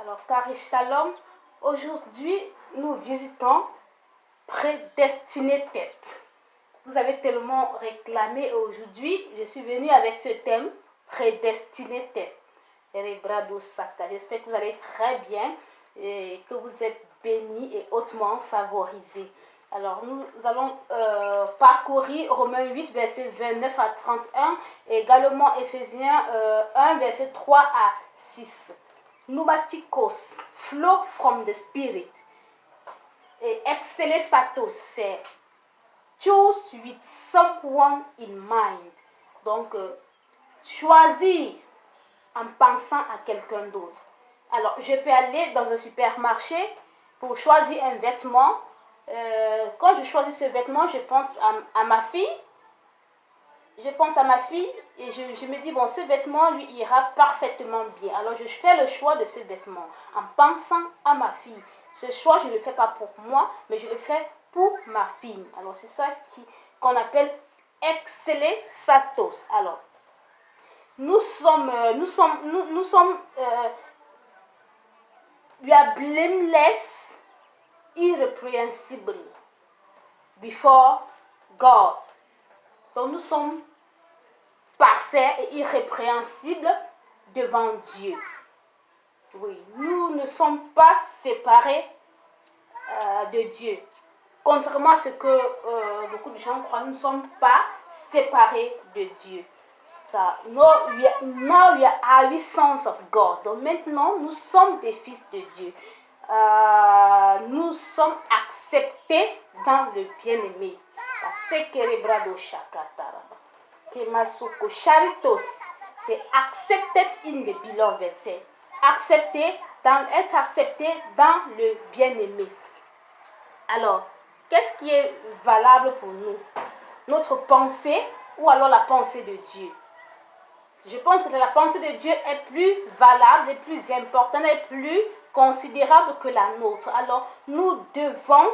Alors, Cari Shalom, aujourd'hui, nous visitons Prédestiné Tête. Vous avez tellement réclamé aujourd'hui, je suis venue avec ce thème, Prédestiné Tête. J'espère que vous allez très bien et que vous êtes bénis et hautement favorisés. Alors, nous allons parcourir Romains 8, versets 29 à 31 et également Éphésiens 1, verset 3 à 6. Pneumatikos, flow from the spirit. Et excelsatos, c'est choose with someone in mind. Donc, choisir en pensant à quelqu'un d'autre. Alors, je peux aller dans un supermarché pour choisir un vêtement. Quand je choisis ce vêtement, je pense à ma fille. Je pense à ma fille et je me dis, bon, ce vêtement lui ira parfaitement bien. Alors, je fais le choix de ce vêtement en pensant à ma fille. Ce choix, je ne le fais pas pour moi, mais je le fais pour ma fille. Alors, c'est ça qu'on appelle exceller satos. Alors, we are blameless, irreprehensible before God. Donc, nous sommes parfaits et irrépréhensibles devant Dieu. Oui, nous ne sommes pas séparés de Dieu. Contrairement à ce que beaucoup de gens croient, nous ne sommes pas séparés de Dieu. Now we are sons of God. Donc maintenant, nous sommes des fils de Dieu. Nous sommes acceptés dans le bien-aimé. C'est accepted in the beloved. C'est être accepté dans le bien-aimé. Alors, qu'est-ce qui est valable pour nous? Notre pensée ou alors la pensée de Dieu? Je pense que la pensée de Dieu est plus valable, est plus importante, est plus considérable que la nôtre. Alors, nous devons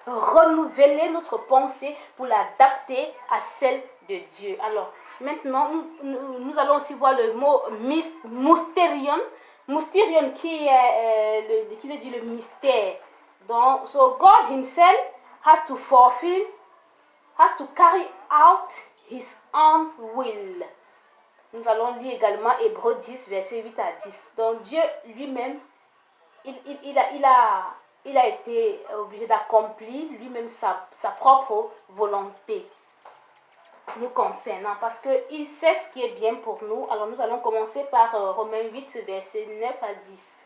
renouveler notre pensée pour l'adapter à celle de Dieu. Alors, maintenant, nous allons aussi voir le mot mysterion. Mysterion qui veut dire le mystère. Donc, so God himself has to carry out his own will. Nous allons lire également Hébreux 10, versets 8 à 10. Donc Dieu lui-même, il a été obligé d'accomplir lui-même sa propre volonté nous concernant, parce qu'il sait ce qui est bien pour nous. Alors nous allons commencer par Romains 8, versets 9 à 10.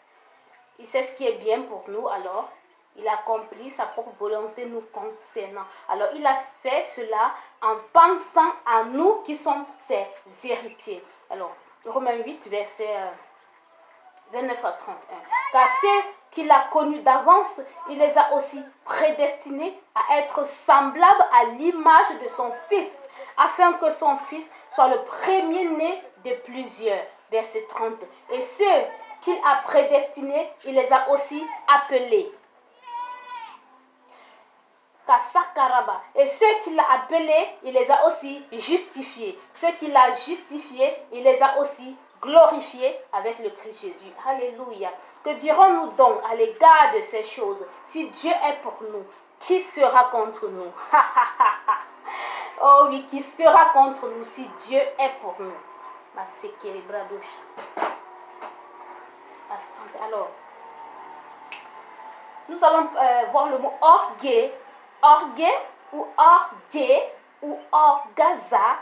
Il sait ce qui est bien pour nous, alors il a accompli sa propre volonté nous concernant. Alors, il a fait cela en pensant à nous qui sommes ses héritiers. Alors, Romains 8, verset 29 à 31. Car ceux qu'il a connus d'avance, il les a aussi prédestinés à être semblables à l'image de son Fils, afin que son Fils soit le premier-né de plusieurs. Verset 30. Et ceux qu'il a prédestinés, il les a aussi appelés. Et ceux qu'il a appelés, il les a aussi justifiés. Ceux qu'il a justifiés, il les a aussi glorifiés avec le Christ Jésus. Alléluia. Que dirons-nous donc à l'égard de ces choses? Si Dieu est pour nous, qui sera contre nous? Oh oui, qui sera contre nous si Dieu est pour nous? Alors, nous allons voir le mot orgueil. Orgueil ou orgueil ou orgaza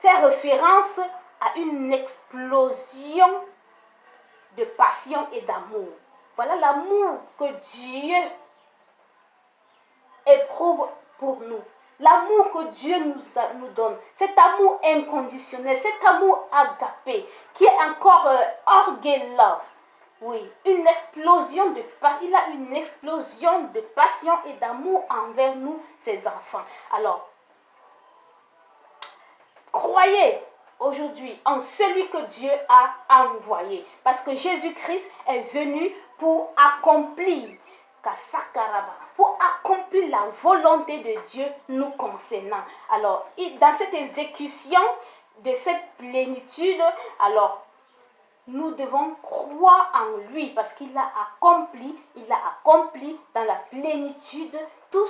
fait référence à une explosion de passion et d'amour. Voilà l'amour que Dieu éprouve pour nous. L'amour que Dieu nous donne. Cet amour inconditionnel, cet amour agapé qui est encore orgueil love. Oui, une explosion de passion. Il a une explosion de passion et d'amour envers nous, ses enfants. Alors, croyez aujourd'hui en celui que Dieu a envoyé. Parce que Jésus-Christ est venu pour accomplir la volonté de Dieu nous concernant. Alors, dans cette exécution de cette plénitude, alors, nous devons croire en lui parce qu'il a accompli dans la plénitude tout